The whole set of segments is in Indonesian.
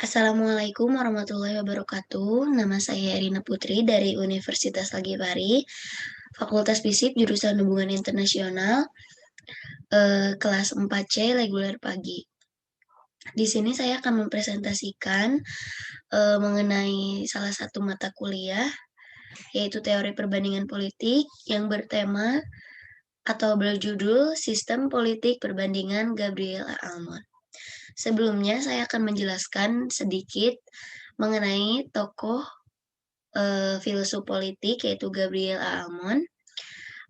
Assalamualaikum warahmatullahi wabarakatuh. Nama saya Erina Putri dari Universitas Lagipari, Fakultas Fisip jurusan Hubungan Internasional, kelas 4C reguler pagi. Di sini saya akan mempresentasikan mengenai salah satu mata kuliah, yaitu Teori Perbandingan Politik yang bertema atau berjudul Sistem Politik Perbandingan Gabriel A. Almond. Sebelumnya saya akan menjelaskan sedikit mengenai tokoh filsuf politik yaitu Gabriel A. Almond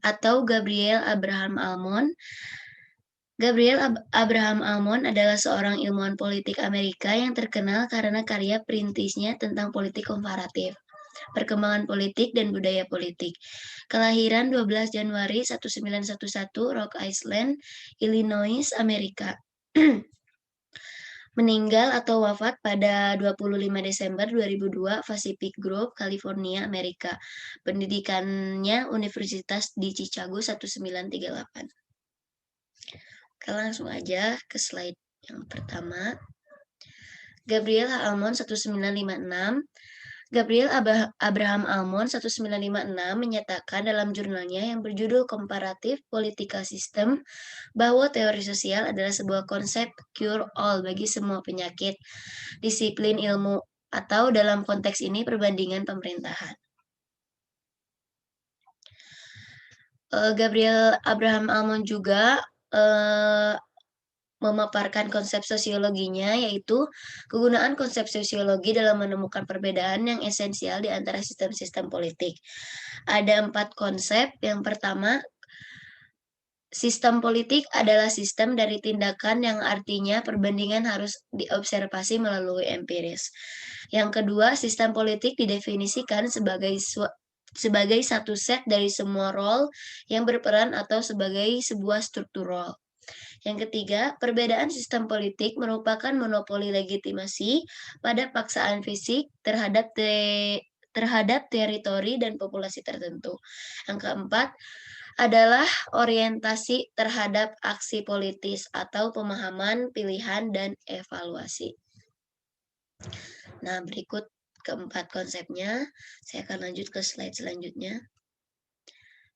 atau Gabriel Abraham Almond. Gabriel Abraham Almond adalah seorang ilmuwan politik Amerika yang terkenal karena karya perintisnya tentang politik komparatif, perkembangan politik, dan budaya politik. Kelahiran 12 Januari 1911, Rock Island, Illinois, Amerika. Meninggal atau wafat pada 25 Desember 2002, Pacific Grove, California, Amerika. Pendidikannya Universitas di Chicago 1938. Oke, langsung aja ke slide yang pertama. Gabriel Almond 1956. Gabriel Abraham Almond 1956 menyatakan dalam jurnalnya yang berjudul Comparative Political System bahwa teori sosial adalah sebuah konsep cure-all bagi semua penyakit, disiplin ilmu, atau dalam konteks ini perbandingan pemerintahan. Gabriel Abraham Almond juga memaparkan konsep sosiologinya, yaitu kegunaan konsep sosiologi dalam menemukan perbedaan yang esensial di antara sistem-sistem politik. Ada 4 konsep. Yang pertama, sistem politik adalah sistem dari tindakan yang artinya perbandingan harus diobservasi melalui empiris. Yang kedua, sistem politik didefinisikan sebagai satu set dari semua role yang berperan atau sebagai sebuah struktur role. Yang ketiga, perbedaan sistem politik merupakan monopoli legitimasi pada paksaan fisik terhadap teritori dan populasi tertentu. Yang keempat adalah orientasi terhadap aksi politis atau pemahaman, pilihan, dan evaluasi. Nah, berikut keempat konsepnya. Saya akan lanjut ke slide selanjutnya.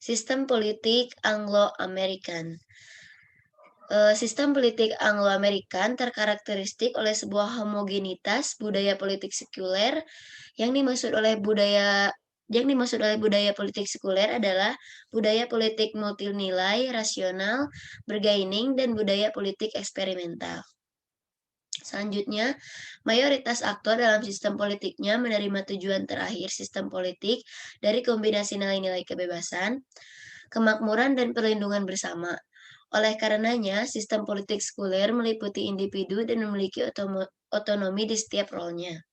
Sistem politik Anglo-American. Sistem politik Anglo-Amerikan terkarakteristik oleh sebuah homogenitas budaya politik sekuler. Yang dimaksud oleh budaya politik sekuler adalah budaya politik multinilai, rasional, bergaining, dan budaya politik eksperimental. Selanjutnya, mayoritas aktor dalam sistem politiknya menerima tujuan terakhir sistem politik dari kombinasi nilai-nilai kebebasan, kemakmuran, dan perlindungan bersama. Oleh karenanya, sistem politik sekuler meliputi individu dan memiliki otonomi di setiap role-nya.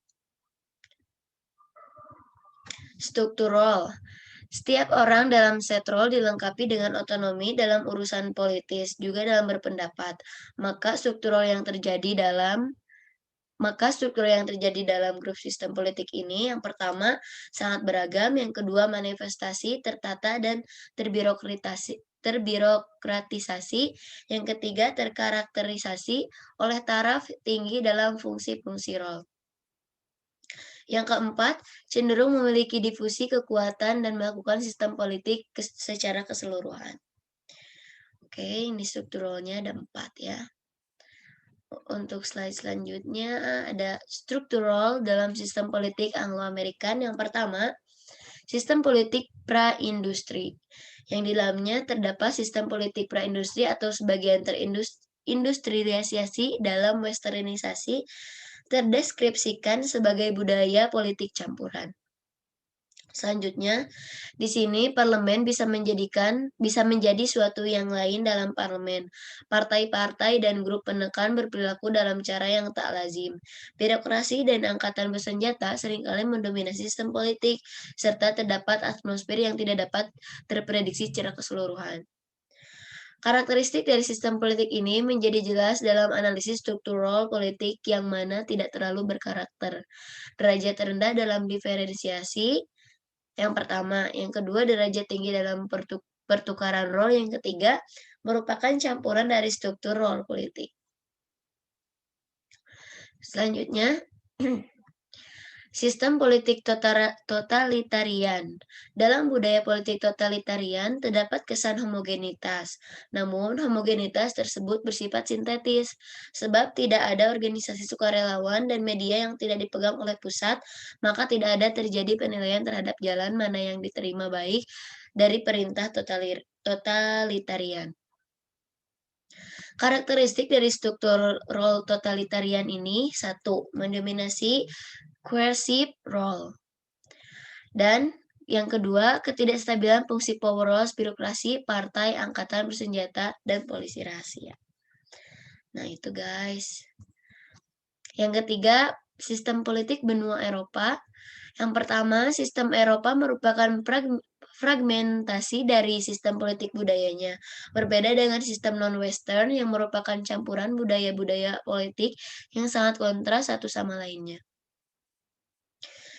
Struktur role. Setiap orang dalam set role dilengkapi dengan otonomi dalam urusan politis, juga dalam berpendapat. Maka struktur yang terjadi dalam grup sistem politik ini, yang pertama, sangat beragam, yang kedua, manifestasi, tertata, dan terbirokratisasi, yang ketiga, terkarakterisasi oleh taraf tinggi dalam fungsi-fungsi role. Yang keempat, cenderung memiliki difusi kekuatan dan melakukan sistem politik secara keseluruhan. Oke, ini strukturalnya ada 4 ya. Untuk slide selanjutnya ada struktural dalam sistem politik Anglo-Amerikan. Yang pertama, sistem politik pra-industri, yang di dalamnya terdapat sistem politik pra-industri atau sebagian terindustrialisasi dalam westernisasi terdeskripsikan sebagai budaya politik campuran. Selanjutnya, di sini parlemen bisa menjadi suatu yang lain dalam parlemen. Partai-partai dan grup penekan berperilaku dalam cara yang tak lazim. Birokrasi dan angkatan bersenjata seringkali mendominasi sistem politik, serta terdapat atmosfer yang tidak dapat terprediksi secara keseluruhan. Karakteristik dari sistem politik ini menjadi jelas dalam analisis struktural politik yang mana tidak terlalu berkarakter. Derajat rendah dalam diferensiasi, yang pertama. Yang kedua, derajat tinggi dalam pertukaran role. Yang ketiga, merupakan campuran dari struktur role politik. Selanjutnya, Sistem politik totalitarian. Dalam budaya politik totalitarian, terdapat kesan homogenitas. Namun, homogenitas tersebut bersifat sintetis, sebab tidak ada organisasi sukarelawan dan media yang tidak dipegang oleh pusat, maka tidak ada terjadi penilaian terhadap jalan mana yang diterima baik dari perintah totalitarian. Karakteristik dari struktur role totalitarian ini, satu, mendominasi coercive role. Dan yang kedua, ketidakstabilan fungsi power roles birokrasi, partai, angkatan bersenjata, dan polisi rahasia. Nah, itu guys. Yang ketiga, sistem politik benua Eropa. Yang pertama, sistem Eropa merupakan fragmentasi dari sistem politik budayanya. Berbeda dengan sistem non-Western yang merupakan campuran budaya-budaya politik yang sangat kontras satu sama lainnya.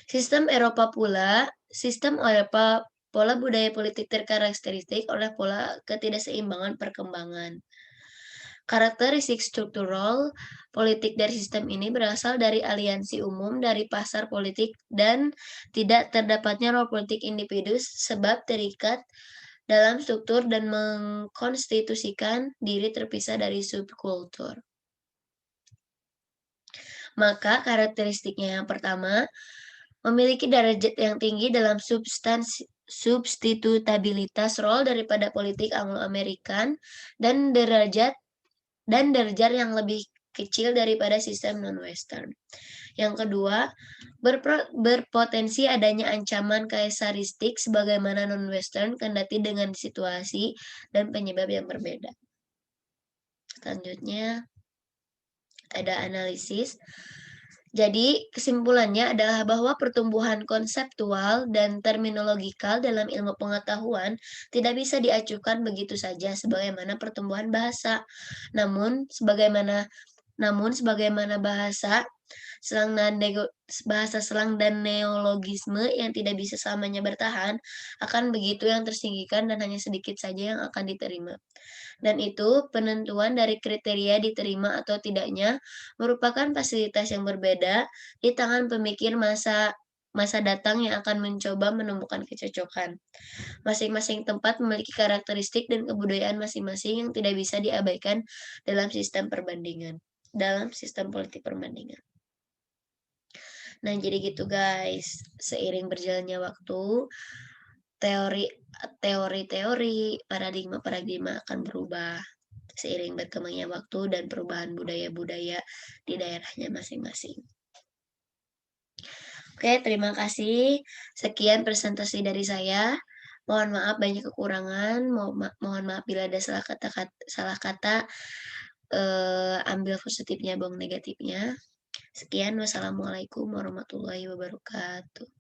Sistem Eropa pola budaya politik terkarakteristik oleh pola ketidakseimbangan perkembangan. Karakteristik struktural politik dari sistem ini berasal dari aliansi umum dari pasar politik dan tidak terdapatnya role politik individu sebab terikat dalam struktur dan mengkonstitusikan diri terpisah dari subkultur. Maka karakteristiknya yang pertama, memiliki derajat yang tinggi dalam substitutabilitas role daripada politik Anglo-Amerikan dan derajat yang lebih kecil daripada sistem non-Western. Yang kedua, berpotensi adanya ancaman kaisaristik sebagaimana non-Western kendati dengan situasi dan penyebab yang berbeda. Selanjutnya, ada analisis. Jadi, kesimpulannya adalah bahwa pertumbuhan konseptual dan terminologikal dalam ilmu pengetahuan tidak bisa diacuhkan begitu saja sebagaimana pertumbuhan bahasa. Namun, sebagaimana bahasa selang dan neologisme yang tidak bisa selamanya bertahan, akan begitu yang tersingkirkan dan hanya sedikit saja yang akan diterima. Dan itu penentuan dari kriteria diterima atau tidaknya merupakan fasilitas yang berbeda di tangan pemikir masa datang yang akan mencoba menemukan kecocokan. Masing-masing tempat memiliki karakteristik dan kebudayaan masing-masing yang tidak bisa diabaikan dalam sistem politik perbandingan. Nah, jadi gitu guys. Seiring berjalannya waktu, teori-teori, paradigma-paradigma akan berubah seiring berkembangnya waktu dan perubahan budaya-budaya di daerahnya masing-masing. Oke, terima kasih. Sekian presentasi dari saya. Mohon maaf banyak kekurangan, mohon maaf bila ada salah kata, ambil positifnya, buang negatifnya. Sekian, wassalamualaikum warahmatullahi wabarakatuh.